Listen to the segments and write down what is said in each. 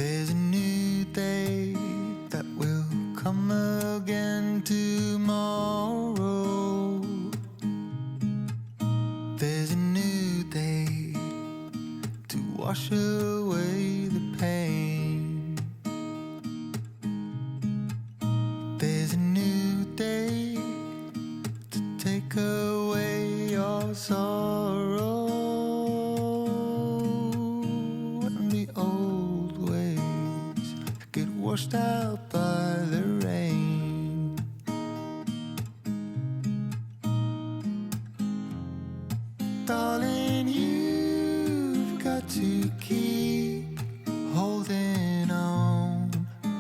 There's a new day that will come again tomorrow. There's a new day to wash away the pain. There's a new day to take away your sorrow. And the old ways get washed out by the rain. Darling, you've got to keep holding on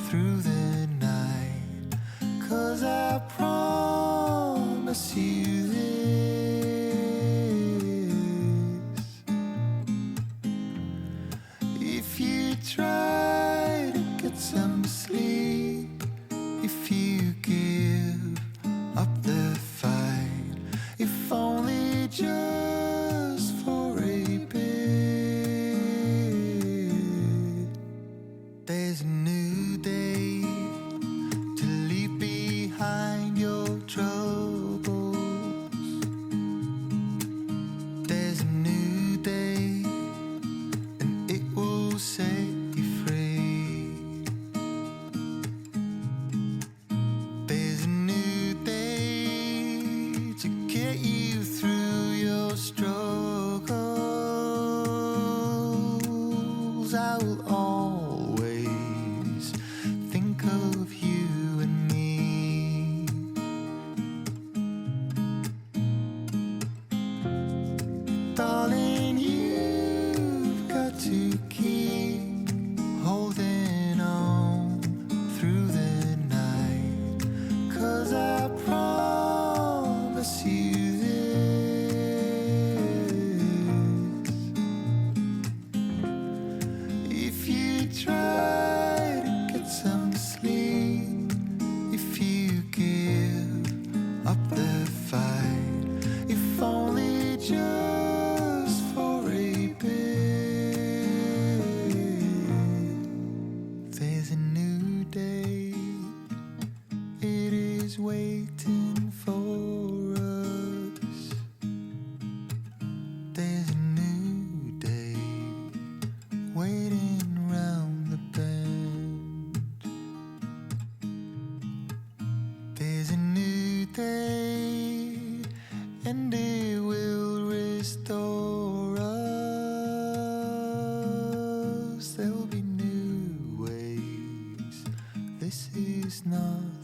through the night, 'cause I promise you this: if you try to get some sleep, if you give up the fight, if only just for a bit, there's a new day to leave behind your troubles. There's a new day, and it will set you free. There's a new day to get you through your struggles. I will always think of you and me. Darling, you've got to keep holding on through the night, 'cause I promise you this: if you try to get some sleep, if you give up the fight, if only just for a bit, there's a new day. It is waiting for us. There's a new day waiting round the bend. There's a new day, and it will restore us. There'll be new ways. This is not